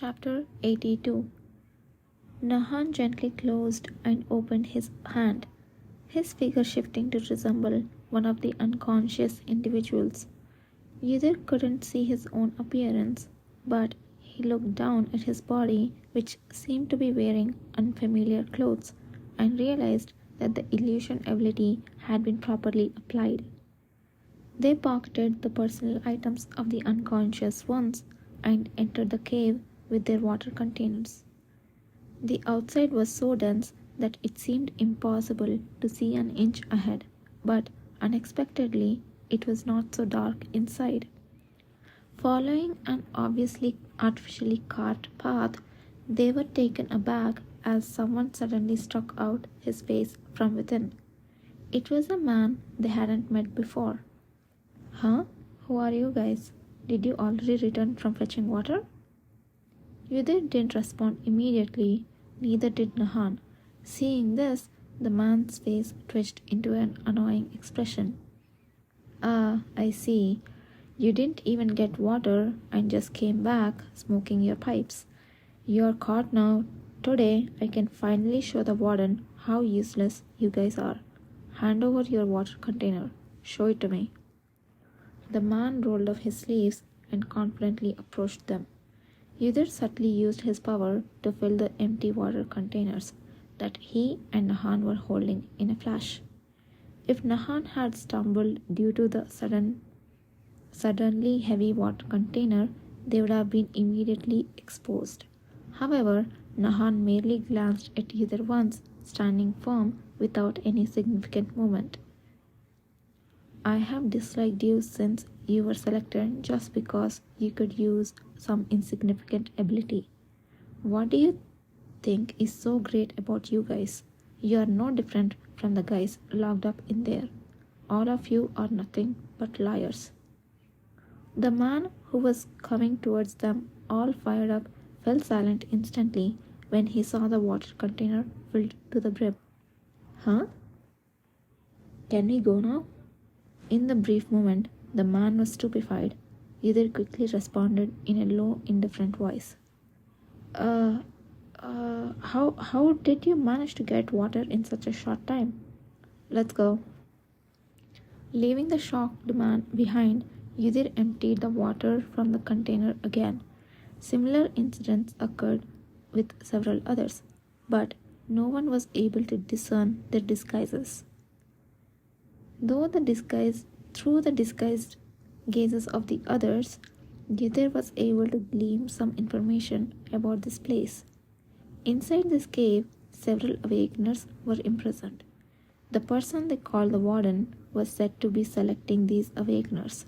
Chapter 82. Nahan gently closed and opened his hand, his figure shifting to resemble one of the unconscious individuals. Yudhir couldn't see his own appearance, but he looked down at his body, which seemed to be wearing unfamiliar clothes, and realized that the illusion ability had been properly applied. They pocketed the personal items of the unconscious ones and entered the cave with their water containers. The outside was so dense that it seemed impossible to see an inch ahead, but unexpectedly it was not so dark inside. Following an obviously artificially carved path, they were taken aback as someone suddenly struck out his face from within. It was a man they hadn't met before. Huh? Who are you guys? Did you already return from fetching water? Yudhir didn't respond immediately, neither did Nahan. Seeing this, the man's face twitched into an annoying expression. Ah, I see. You didn't even get water and just came back smoking your pipes. You're caught now. Today, I can finally show the warden how useless you guys are. Hand over your water container. Show it to me. The man rolled up his sleeves and confidently approached them. Yudhir subtly used his power to fill the empty water containers that he and Nahan were holding in a flash. If Nahan had stumbled due to the suddenly heavy water container, they would have been immediately exposed. However, Nahan merely glanced at Yudhir once, standing firm without any significant movement. I have disliked you since you were selected just because you could use some insignificant ability. What do you think is so great about you guys? You are no different from the guys locked up in there. All of you are nothing but liars. The man who was coming towards them, all fired up, fell silent instantly when he saw the water container filled to the brim. Huh? Can we go now? In the brief moment, the man was stupefied. Yudhir quickly responded in a low, indifferent voice. How did you manage to get water in such a short time? Let's go. Leaving the shocked man behind, Yudhir emptied the water from the container again. Similar incidents occurred with several others, but no one was able to discern their disguises. Through the disguised gazes of the others, Yudhir was able to glean some information about this place. Inside this cave, several awakeners were imprisoned. The person they called the warden was said to be selecting these awakeners.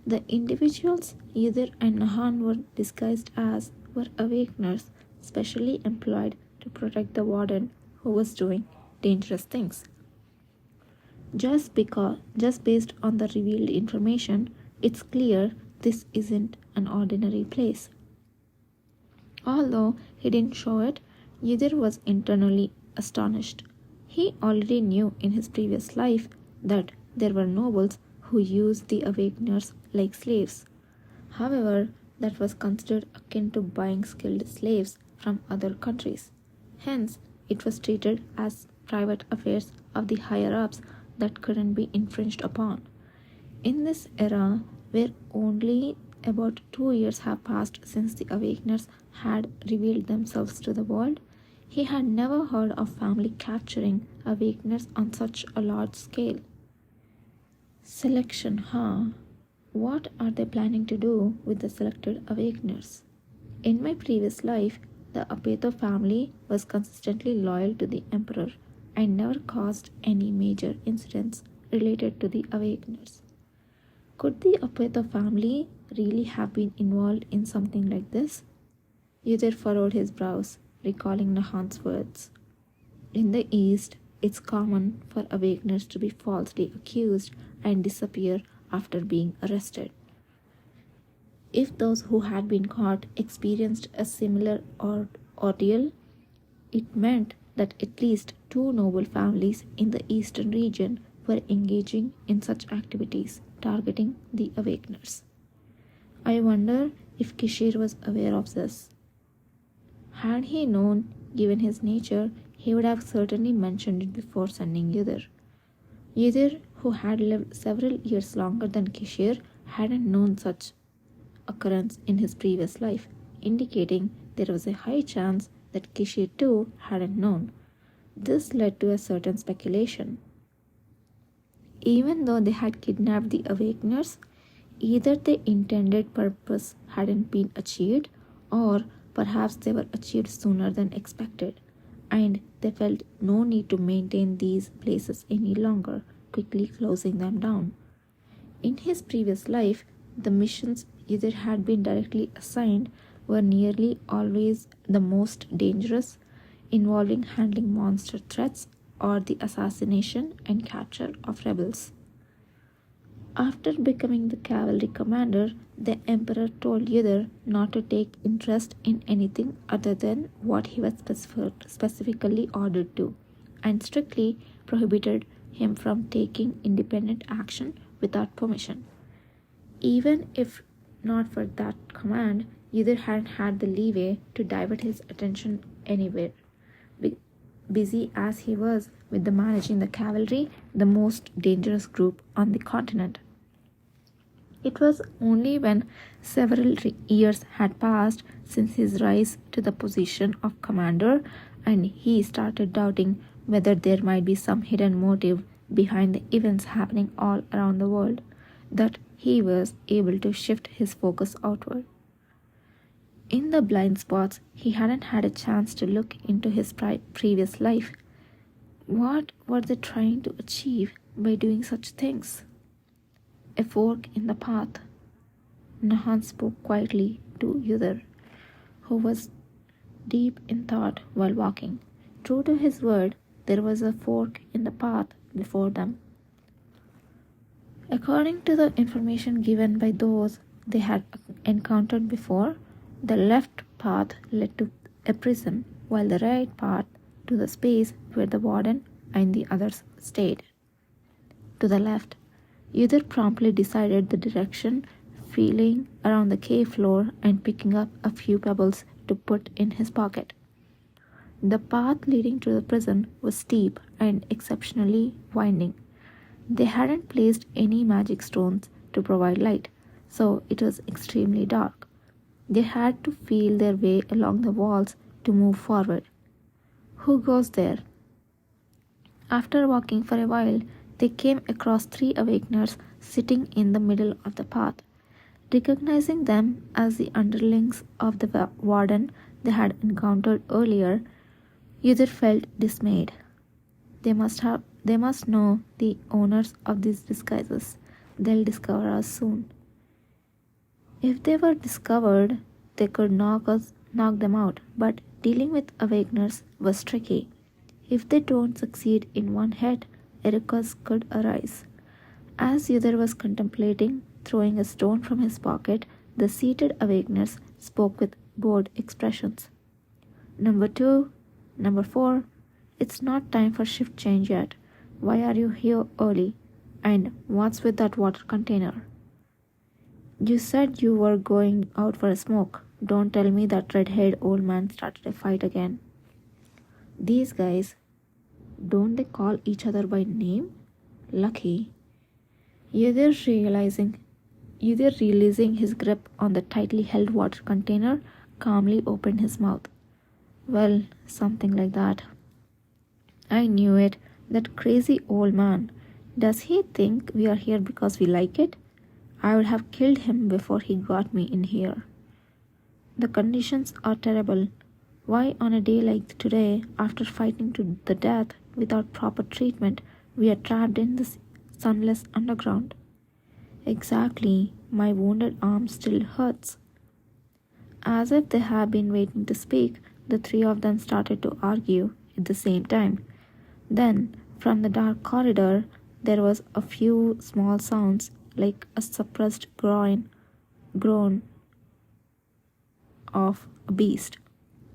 The individuals Yudhir and Nahan were disguised as were awakeners specially employed to protect the warden who was doing dangerous things. Just based on the revealed information, it's clear this isn't an ordinary place. Although he didn't show it, Yudhir was internally astonished. He already knew in his previous life that there were nobles who used the awakeners like slaves. However, that was considered akin to buying skilled slaves from other countries. Hence, it was treated as private affairs of the higher-ups that couldn't be infringed upon. In this era, where only about 2 years have passed since the Awakeners had revealed themselves to the world, he had never heard of family capturing Awakeners on such a large scale. Selection, huh? What are they planning to do with the selected Awakeners? In my previous life, the Apeto family was consistently loyal to the Emperor and never caused any major incidents related to the Awakeners. Could the Apeto family really have been involved in something like this? Yudhir furrowed his brows, recalling Nahan's words. In the East, it's common for Awakeners to be falsely accused and disappear after being arrested. If those who had been caught experienced a similar ordeal, it meant that at least 2 noble families in the eastern region were engaging in such activities, targeting the Awakeners. I wonder if Kishir was aware of this. Had he known, given his nature, he would have certainly mentioned it before sending Yudhir. Yudhir, who had lived several years longer than Kishir, hadn't known such occurrence in his previous life, indicating there was a high chance that Kishir too hadn't known. This led to a certain speculation. Even though they had kidnapped the Awakeners, either the intended purpose hadn't been achieved, or perhaps they were achieved sooner than expected, and they felt no need to maintain these places any longer, quickly closing them down. In his previous life, the missions either had been directly assigned were nearly always the most dangerous, involving handling monster threats or the assassination and capture of rebels. After becoming the cavalry commander, the emperor told Yudhir not to take interest in anything other than what he was specifically ordered to, and strictly prohibited him from taking independent action without permission. Even if not for that command, Yudhir hadn't had the leeway to divert his attention anywhere. Busy as he was with the managing the cavalry, the most dangerous group on the continent. It was only when several years had passed since his rise to the position of commander and he started doubting whether there might be some hidden motive behind the events happening all around the world that he was able to shift his focus outward. In the blind spots, he hadn't had a chance to look into his previous life. What were they trying to achieve by doing such things? A fork in the path. Nahan spoke quietly to Yudhir, who was deep in thought while walking. True to his word, there was a fork in the path before them. According to the information given by those they had encountered before, the left path led to a prison, while the right path to the space where the warden and the others stayed. To the left, Yudhir promptly decided the direction, feeling around the cave floor and picking up a few pebbles to put in his pocket. The path leading to the prison was steep and exceptionally winding. They hadn't placed any magic stones to provide light, so it was extremely dark. They had to feel their way along the walls to move forward. Who goes there? After walking for a while, they came across 3 Awakeners sitting in the middle of the path. Recognizing them as the underlings of the warden they had encountered earlier, Yudhir felt dismayed. They must know the owners of these disguises. They'll discover us soon. If they were discovered, they could knock them out, but dealing with Awakeners was tricky. If they don't succeed in one hit, a ruckus could arise. As Yudhir was contemplating throwing a stone from his pocket, the seated Awakeners spoke with bored expressions. Number 2, Number 4, it's not time for shift change yet. Why are you here early? And what's with that water container? You said you were going out for a smoke. Don't tell me that red-haired old man started a fight again. These guys, don't they call each other by name? Lucky. Either releasing his grip on the tightly held water container, calmly opened his mouth. Well, something like that. I knew it. That crazy old man. Does he think we are here because we like it? I would have killed him before he got me in here. The conditions are terrible. Why on a day like today, after fighting to the death without proper treatment, we are trapped in this sunless underground? Exactly. My wounded arm still hurts. As if they had been waiting to speak, the 3 of them started to argue at the same time. Then, from the dark corridor, there was a few small sounds like a suppressed groan of a beast.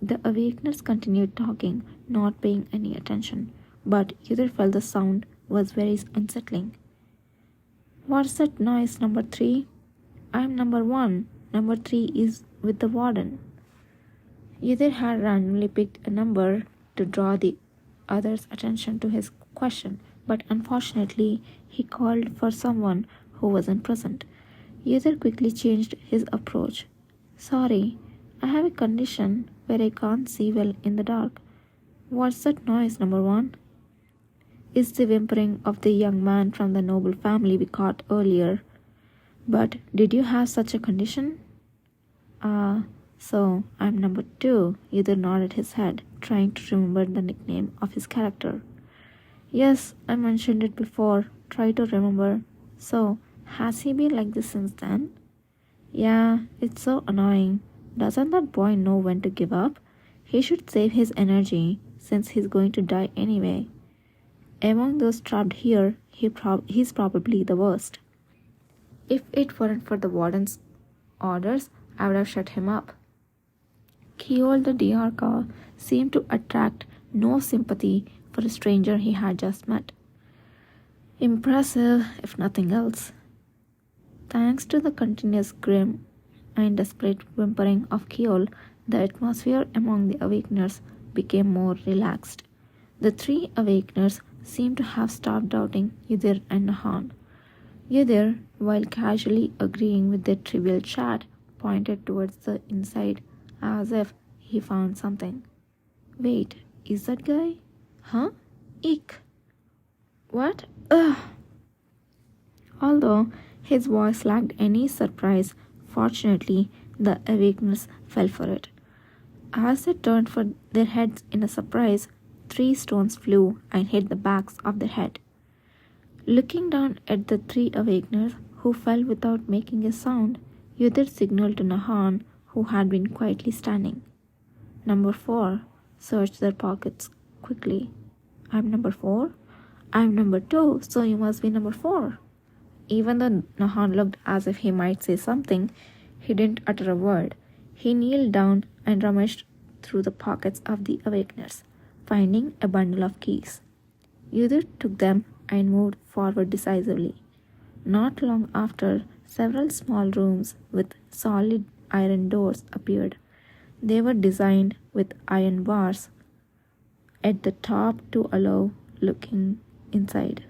The Awakeners continued talking, not paying any attention, but Yudhir felt the sound was very unsettling. What's that noise, number 3? I'm number 1. Number 3 is with the warden. Yudhir had randomly picked a number to draw the other's attention to his question, but unfortunately, he called for someone who wasn't present. Yudhir quickly changed his approach. Sorry, I have a condition where I can't see well in the dark. What's that noise, number one? It's the whimpering of the young man from the noble family we caught earlier. But did you have such a condition? So I'm number two. Yudhir nodded his head, trying to remember the nickname of his character. Yes, I mentioned it before. Try to remember. So, has he been like this since then? Yeah, it's so annoying. Doesn't that boy know when to give up? He should save his energy, since he's going to die anyway. Among those trapped here, he's probably the worst. If it weren't for the warden's orders, I would have shut him up. Keol the Diarca seemed to attract no sympathy for a stranger he had just met. Impressive, if nothing else. Thanks to the continuous grim and desperate whimpering of Keol, the atmosphere among the Awakeners became more relaxed. The three Awakeners seemed to have stopped doubting Yudhir and Nahan. Yudhir, while casually agreeing with their trivial chat, pointed towards the inside as if he found something. Wait, is that guy? Huh? Eek. What? Ugh. Although his voice lacked any surprise, fortunately the Awakeners fell for it. As they turned for their heads in a surprise, 3 stones flew and hit the backs of their head. Looking down at the 3 Awakeners, who fell without making a sound, Yudhir signaled to Nahan, who had been quietly standing. Number 4. Search their pockets quickly. I'm number 4? I'm number 2, so you must be number 4. Even though Nahan looked as if he might say something, he didn't utter a word. He kneeled down and rummaged through the pockets of the Awakeners, finding a bundle of keys. Yudhir took them and moved forward decisively. Not long after, several small rooms with solid iron doors appeared. They were designed with iron bars at the top to allow looking inside.